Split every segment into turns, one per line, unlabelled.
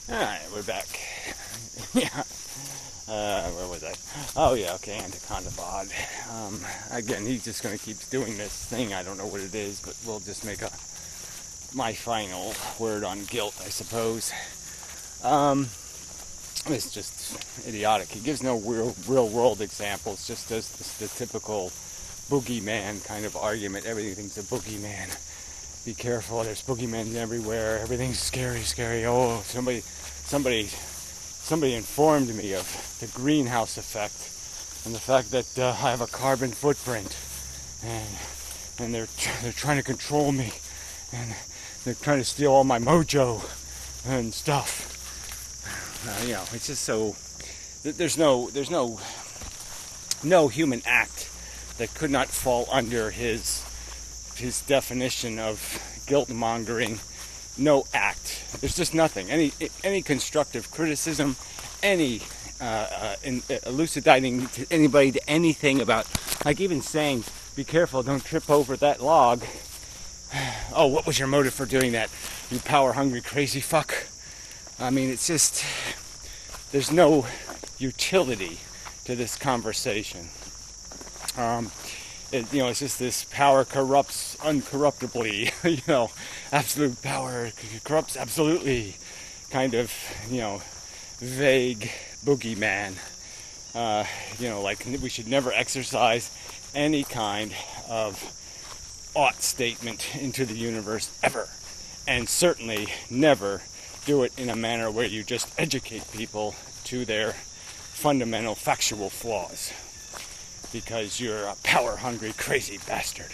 Alright, we're back. Yeah. Where was I? Oh, yeah, okay, Anekantavad. Again, he's just going to keep doing this thing. I don't know what it is, but we'll just make my final word on guilt, I suppose. It's just idiotic. He gives no real world examples, just does the typical boogeyman kind of argument. Everything's a boogeyman. Be careful, there's boogeymen everywhere. Everything's scary. Oh, somebody informed me of the greenhouse effect and the fact that I have a carbon footprint, and they're trying to control me, and they're trying to steal all my mojo and stuff. It's just so. There's no human act that could not fall under his definition of guilt mongering. No act. There's just nothing. Any constructive criticism, any elucidating to anybody to anything about, like even saying, "Be careful, don't trip over that log." Oh, what was your motive for doing that? You power-hungry crazy fuck. I mean, it's just there's no utility to this conversation. It's just this power corrupts uncorruptibly, absolute power corrupts absolutely kind of, vague boogeyman. Like we should never exercise any kind of ought statement into the universe ever. And certainly never do it in a manner where you just educate people to their fundamental factual flaws. Because you're a power-hungry, crazy bastard.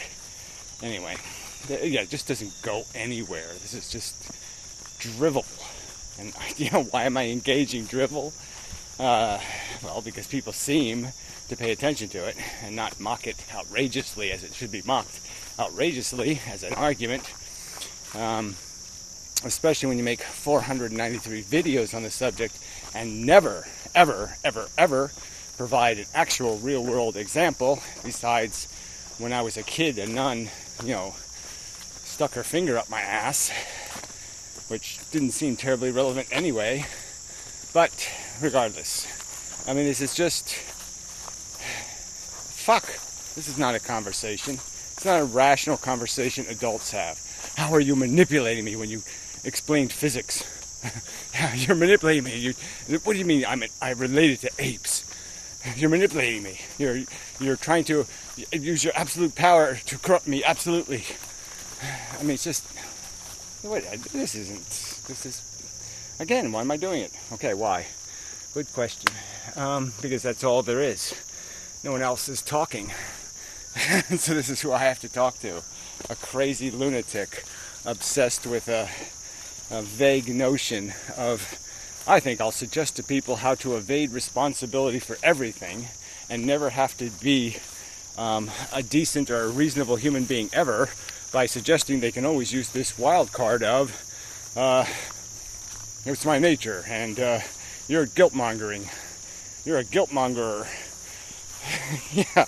Anyway, it just doesn't go anywhere. This is just drivel. And, why am I engaging drivel? Well, because people seem to pay attention to it and not mock it outrageously as it should be mocked. Outrageously as an argument. Especially when you make 493 videos on the subject and never, ever, ever, ever provide an actual real-world example, besides when I was a kid, a nun, stuck her finger up my ass, which didn't seem terribly relevant anyway. But regardless, I mean, this is just fuck. This is not a conversation. It's not a rational conversation adults have. How are you manipulating me when you explained physics? You're manipulating me. What do you mean I related to apes? You're manipulating me. You're trying to use your absolute power to corrupt me. Absolutely. I mean, it's just. This is. Again, why am I doing it? Okay, why? Good question. Because that's all there is. No one else is talking. So this is who I have to talk to. A crazy lunatic obsessed with a vague notion of. I think I'll suggest to people how to evade responsibility for everything and never have to be a decent or a reasonable human being ever by suggesting they can always use this wild card of it's my nature and you're guilt mongering. You're a guilt mongerer. Yeah.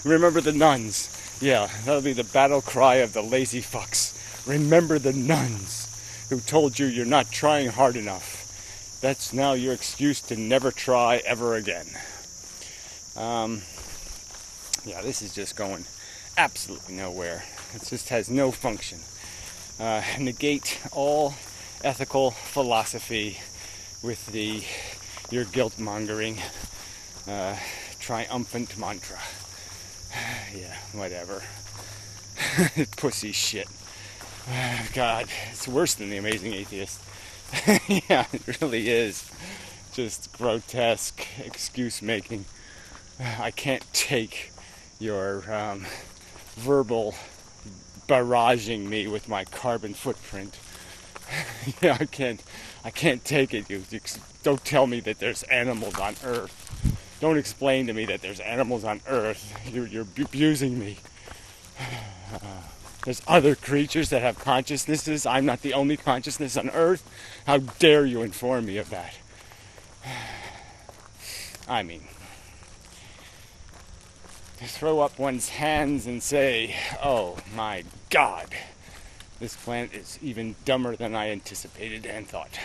Remember the nuns. Yeah, that'll be the battle cry of the lazy fucks. Remember the nuns who told you you're not trying hard enough. That's now your excuse to never try ever again. This is just going absolutely nowhere. It just has no function. Negate all ethical philosophy with your guilt mongering triumphant mantra. Yeah, whatever. Pussy shit. God, it's worse than The Amazing Atheist. Yeah, it really is. Just grotesque excuse making. I can't take your verbal barraging me with my carbon footprint. Yeah, I can't take it. You don't tell me that there's animals on Earth. Don't explain to me that there's animals on Earth. You're abusing me. There's other creatures that have consciousnesses. I'm not the only consciousness on Earth. How dare you inform me of that? I mean, to throw up one's hands and say, oh my God, this planet is even dumber than I anticipated and thought.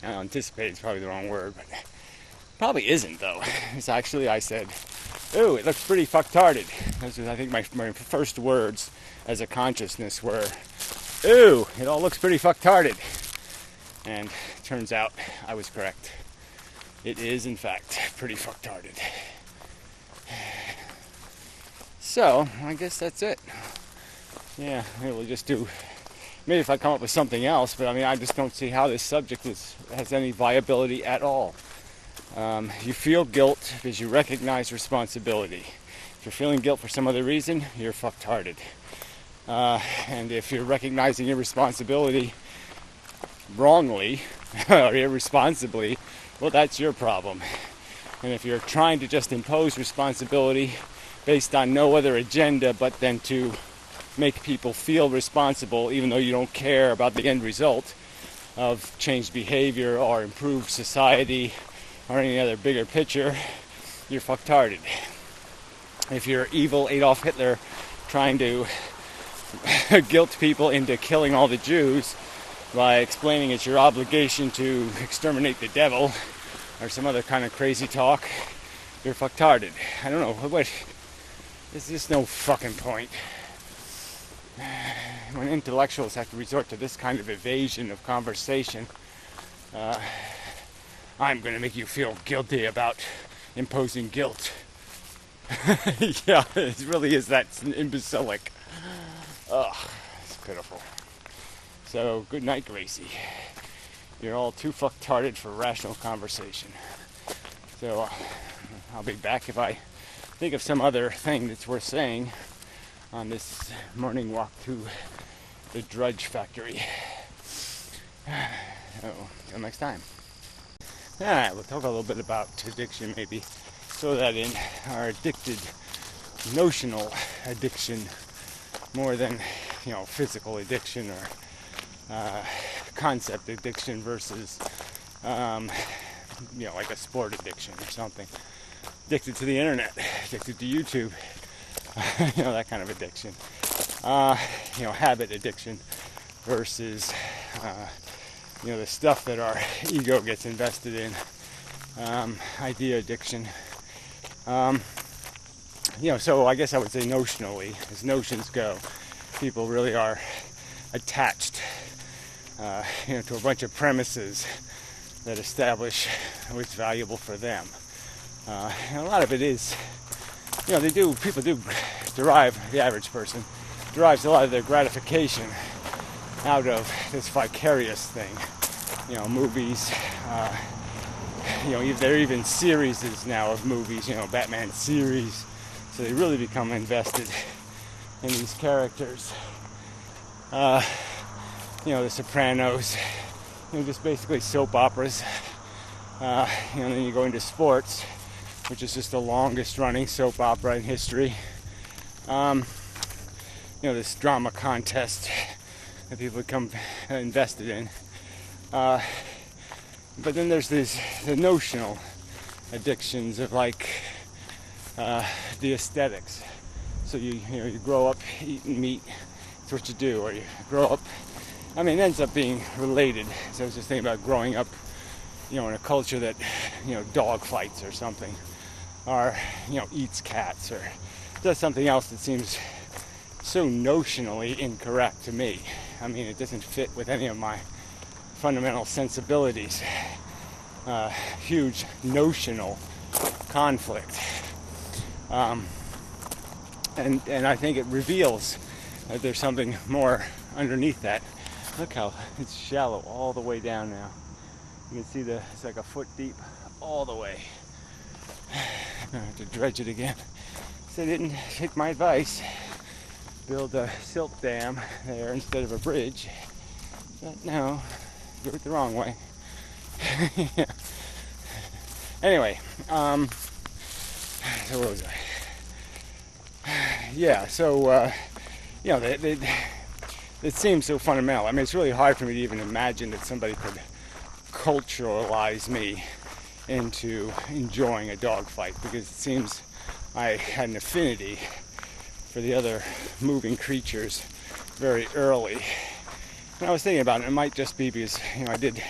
Now, anticipated is probably the wrong word, but probably isn't, though. It's actually, I said, ooh, it looks pretty fucktarded. Those was, I think, my first words as a consciousness were, ooh, it all looks pretty fucktarded. And turns out I was correct. It is, in fact, pretty fucktarded. So, I guess that's it. Yeah, we'll just do, maybe if I come up with something else, but I mean, I just don't see how this subject has any viability at all. You feel guilt because you recognize responsibility. If you're feeling guilt for some other reason, you're fucktarded. And if you're recognizing your responsibility wrongly or irresponsibly, well, that's your problem. And if you're trying to just impose responsibility based on no other agenda but then to make people feel responsible even though you don't care about the end result of changed behavior or improved society or any other bigger picture, you're fucktarded. If you're evil Adolf Hitler trying to guilt people into killing all the Jews by explaining it's your obligation to exterminate the devil or some other kind of crazy talk, you're fucktarded. I don't know, what? There's just no fucking point. When intellectuals have to resort to this kind of evasion of conversation, I'm going to make you feel guilty about imposing guilt. Yeah, it really is that imbecilic. Ugh, it's pitiful. So, good night, Gracie. You're all too fucktarded for rational conversation. So, I'll be back if I think of some other thing that's worth saying on this morning walk to the Drudge Factory. Till next time. Alright, we'll talk a little bit about addiction, maybe. Throw that in. Our addicted, notional addiction, more than, physical addiction or concept addiction versus, like a sport addiction or something. Addicted to the internet, addicted to YouTube, that kind of addiction. Habit addiction versus, the stuff that our ego gets invested in. Idea addiction. So I guess I would say notionally, as notions go, people really are attached, to a bunch of premises that establish what's valuable for them. And a lot of it is, people do derive, the average person derives a lot of their gratification out of this vicarious thing. Movies, there are even series now of movies, Batman series, so they really become invested in these characters. The Sopranos, just basically soap operas. Then you go into sports, which is just the longest running soap opera in history. This drama contest that people become invested in. But then there's the notional addictions of the aesthetics. So you grow up eating meat. That's what you do, or you grow up. It ends up being related. So I was just thinking about growing up, in a culture that, dog fights or something, or eats cats, or does something else that seems so notionally incorrect to me. It doesn't fit with any of my fundamental sensibilities. Huge notional conflict. And I think it reveals that there's something more underneath that. Look how it's shallow all the way down now. You can see it's like a foot deep all the way. I'm gonna have to dredge it again. So they didn't take my advice. Build a silt dam there instead of a bridge. But no, do it the wrong way. Yeah. Anyway, so where was I? Yeah, so, it seems so fundamental. It's really hard for me to even imagine that somebody could culturalize me into enjoying a dogfight, because it seems I had an affinity for the other moving creatures very early. And I was thinking about it. It might just be because, I did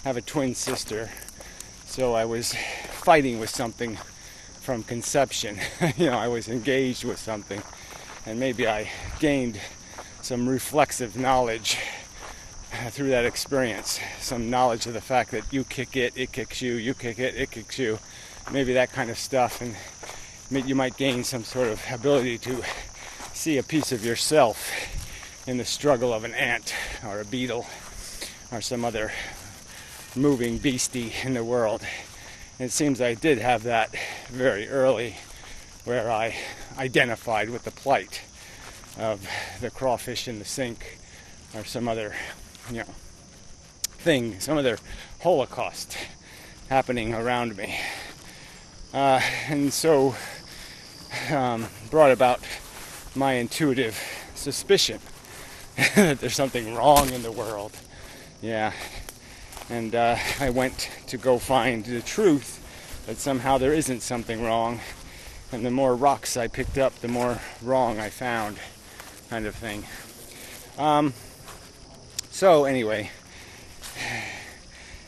have a twin sister, so I was fighting with something from conception. I was engaged with something, and maybe I gained some reflexive knowledge through that experience. Some knowledge of the fact that you kick it, it kicks you, you kick it, it kicks you. Maybe that kind of stuff, and you might gain some sort of ability to see a piece of yourself in the struggle of an ant or a beetle or some other moving beastie in the world. And it seems I did have that very early, where I identified with the plight of the crawfish in the sink or some other, thing, some other holocaust happening around me. And so brought about my intuitive suspicion that there's something wrong in the world. Yeah. And I went to go find the truth that somehow there isn't something wrong. And the more rocks I picked up, the more wrong I found, kind of thing. So anyway,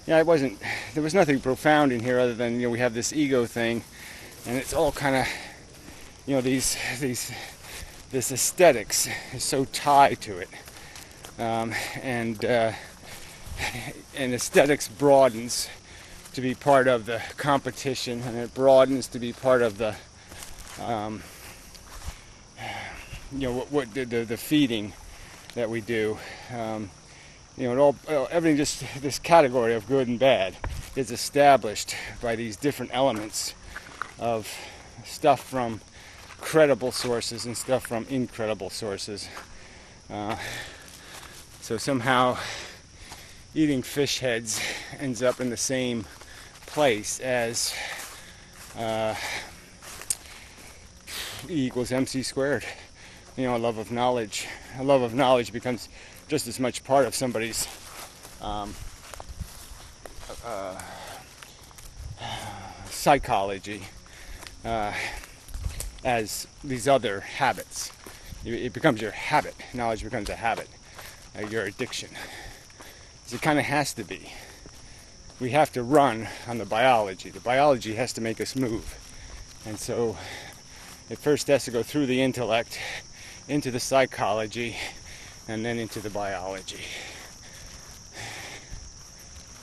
there was nothing profound in here other than, we have this ego thing, and it's all kind of, this aesthetics is so tied to it. And aesthetics broadens to be part of the competition, and it broadens to be part of the the feeding that we do. Everything, just this category of good and bad is established by these different elements of stuff from credible sources and stuff from incredible sources. So somehow eating fish heads ends up in the same place as E equals MC squared. A love of knowledge. A love of knowledge becomes just as much part of somebody's psychology as these other habits. It becomes your habit. Knowledge becomes a habit, your addiction. So it kind of has to be. We have to run on the biology. The biology has to make us move. And so it first has to go through the intellect, into the psychology, and then into the biology.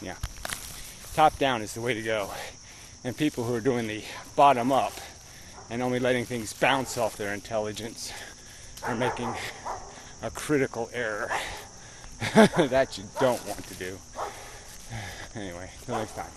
Yeah. Top down is the way to go. And people who are doing the bottom up and only letting things bounce off their intelligence are making a critical error that you don't want to do. Anyway, till next time.